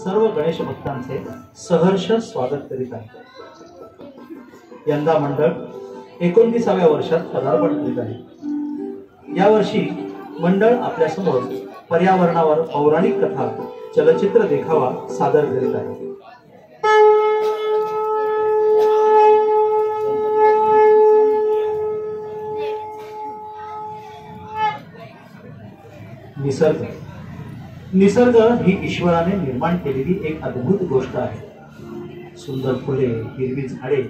सर्व गणेश भक्तांचे सहर्ष स्वागत करीत आहे। यंदा मंडळ 29व्या वर्षात पदार्पण करीत आहे। यावर्षी मंडळ आपल्या समोर पर्यावरणावर पौराणिक कथा चलचित्र देखावा सादर करीत आहे। निसर्ग ही ईश्वराने निर्माण केलेली एक अद्भुत गोष्ट आहे। सुंदर फुले, हिरवी झाडे,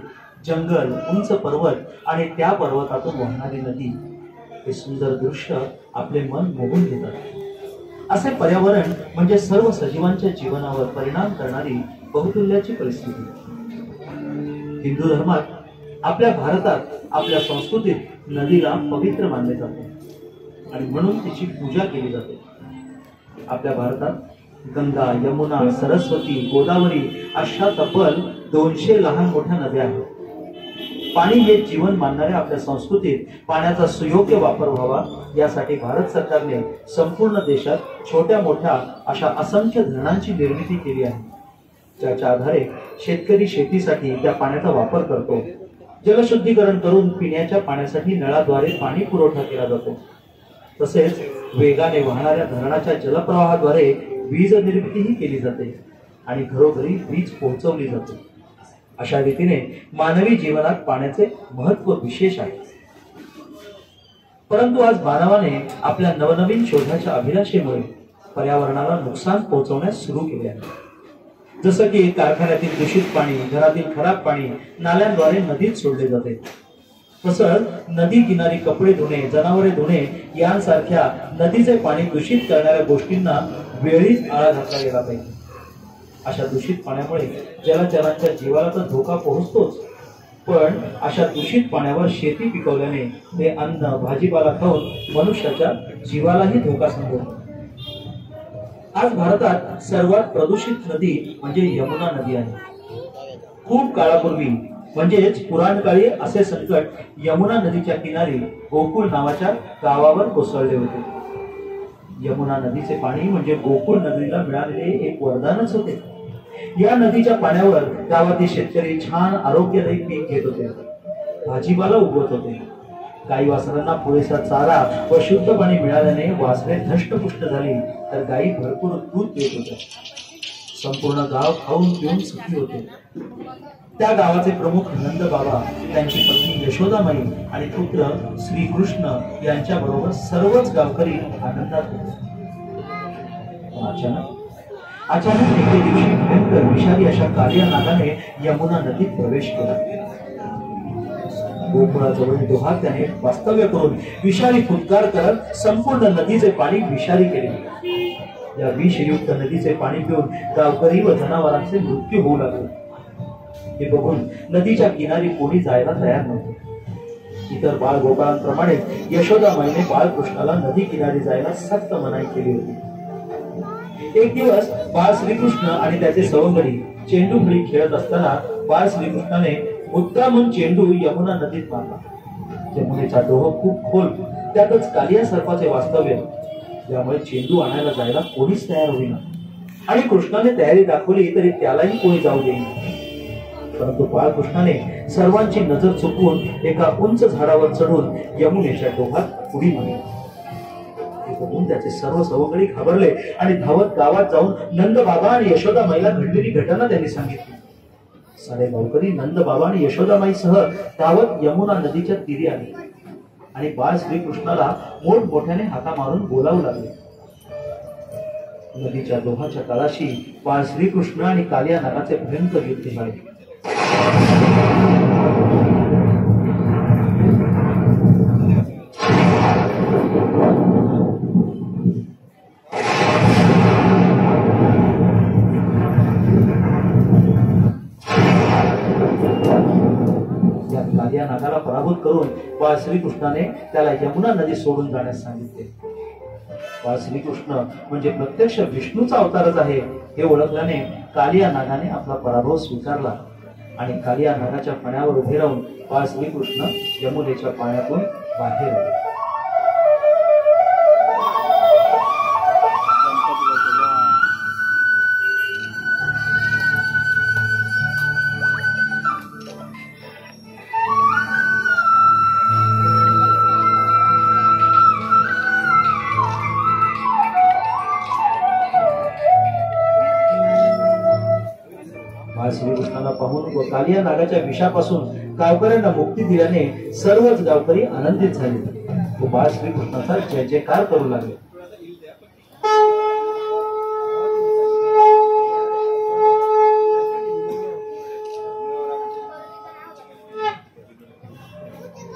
जंगल, उंच पर्वत आणि त्या पर्वतातून वाहणारी नदी, हे सुंदर दृश्य आपले मन मोहून घेतात। असे पर्यावरण म्हणजे सर्व सजीवांच्या जीवनावर परिणाम करणारी बहुतुल्याची परिस्थिती। हिंदू धर्मात, आपल्या भारतात, आपल्या संस्कृतीत नदीला पवित्र मानले जाते आणि म्हणून तिची पूजा केली जाते। आपल्या भारतात गंगा, यमुना, सरस्वती, गोदावरी अशा तब्बल 200 लहान मोठ्या नद्या आहेत। पाणी हे जीवन मानणाऱ्या आपल्या संस्कृतीत पाण्याचा सुयोग्य वापर व्हावा यासाठी भारत सरकारने संपूर्ण देशात छोट्या मोठ्या अशा असंख्य धरणांची निर्मिती केली आहे, ज्याच्या आधारे शेतकरी शेतीसाठी त्या पाण्याचा वापर करतो। जलशुद्धीकरण करून पिण्याच्या पाण्यासाठी नळाद्वारे पाणी पुरवठा केला जातो। तसेच वेगाने वाहणाऱ्या धरणाच्या जलप्रवाहाद्वारे वीज निर्मितीही केली जाते आणि घरोघरी वीज पोहोचवली जाते। अशा रीतीने मानवी जीवनात पाण्याचे महत्त्व विशेष आहे। परंतु आज मानवाने आपल्या नवनवीन शोधाच्या अभिलाषेमुळे पर्यावरणाला नुकसान पोहोचवण्यास सुरू केले आहे। जसं की कारखान्यातील दूषित पाणी, घरातील खराब पाणी नाल्यांद्वारे नदीत सोडले जाते। तसंच नदी किनारी कपडे धुणे, जनावरे धुणे यांसारख्या नदीचे पाणी दूषित करणाऱ्या गोष्टींना वेळीच आळा घातला गेला पाहिजे। अशा दूषित पाण्यामुळे जलचरांच्या जीवाला तर धोका पोहोचतोच, पण अशा दूषित पाण्यावर शेती पिकवल्याने ते अन्न, भाजीपाला खाऊन मनुष्याच्या जीवालाही धोका संभवतो। आज भारतात सर्वात प्रदूषित नदी म्हणजे यमुना नदी आहे। खूप काळापूर्वी म्हणजेच पुराण काळी असे संकट यमुना नदीच्या किनारी गोकुळ नावाच्या गावावर कोसळले होते। यमुना नदीचे पाणी म्हणजे गोकुळ नदीला मिळालेले एक वरदानच होते। या नदीच्या पाण्यावर गावातील शेतकरी छान आरोग्यदायी पीक घेत होते, भाजीपाला उगवत होते। गाई वासरांना पुरेसा चारा व शुद्ध पाणी मिळाल्याने वासरे धष्टपुष्ट झाली, तर गायी भरपूर दूध देत होत्या। संपूर्ण गाव खाऊन पिऊन सुखी होते। त्या गावाचे प्रमुख नंद बाबा, त्यांची पत्नी यशोदामाई आणि पुत्र श्रीकृष्ण यांच्या बरोबर सर्वच गावकरी आनंदात होते। अचानक एके दिवशी भयंकर विषारी अशा कालिया नागाने यमुना नदीत प्रवेश केला। गोकुळाजवळ डोहात त्याने वास्तव्य करून विषारी फुटकार करत संपूर्ण नदीचे पाणी विषारी केले। या विषयुक्त नदीचे पाणी पिऊन गावकरी व जनावरांचे मृत्यू होऊ लागले। हे बघून नदीच्या किनारी कोणी जायला तयार नव्हते। इतर बाळ गोपाळांप्रमाणे यशोदामाईने बाळकृष्णाला नदी किनारी जायला सक्त मनाई केली होती। एक दिवस बाळ श्रीकृष्ण आणि त्याचे सवंगडी चेंडू खेळी खेळत असताना बाळ श्रीकृष्णाने मुद्दामून चेंडू यमुना नदीत मारला। यमुनेचा डोह खूप खोल, त्यातच कालिया सर्पाचे वास्तव्य, त्यामुळे चेंडू आणायला जायला कोणीच तयार होईना आणि कृष्णाने तयारी दाखवली तरी त्यालाही कोणी जाऊ देईना। परंतु बाळकृष्णाने सर्वांची नजर चुकवून एका उंच झाडावर चढून यमुनेच्या डोहात उडी मारली। बघून त्याचे सर्व सवंगडी घाबरले आणि धावत गावात जाऊन नंद बाबा आणि यशोदामाईला घडलेली घटना त्यांनी सांगितली। सारे गावकरी नंद बाबा आणि यशोदामाईसह धावत यमुना नदीच्या तीरी आले आणि बाळ श्रीकृष्णाला मोठमोठ्याने हाका मारून बोलावू लागले। नदीच्या डोहाच्या तळाशी बाळ श्रीकृष्ण आणि कालिया नागाचे भयंकर युद्ध झाले। या नागाला पराभूत करून बाळ श्रीकृष्णाने त्याला यमुना नदी सोडून जाण्यास सांगितले। बाळ श्रीकृष्ण म्हणजे प्रत्यक्ष विष्णूचा अवतारच आहे हे ओळखल्याने कालिया नागाने आपला पराभव स्वीकारला आणि कालिया नागाच्या फण्यावर उभे राहून बाळ श्रीकृष्ण यमुनेच्या पाण्यातून बाहेर आले। बाळ श्रीकृष्णाला पाहून व कालिया नागाच्या विषापासून गावकऱ्यांना मुक्ती दिल्याने सर्वच गावकरी आनंदित झाले व बाळ श्रीकृष्णाचा जय जयकार करू लागले.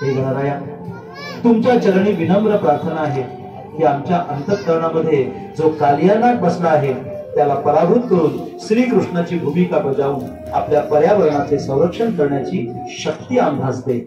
हे गणराया, तुमच्या चरणी विनम्र प्रार्थना आहे की आमच्या अंतःकरणामध्ये जो कालियानाग बसला आहे त्याला पराभूत करून श्रीकृष्णाची भूमिका बजावून आपल्या पर्यावरणाचे संरक्षण करण्याची शक्ती आम्हास दे.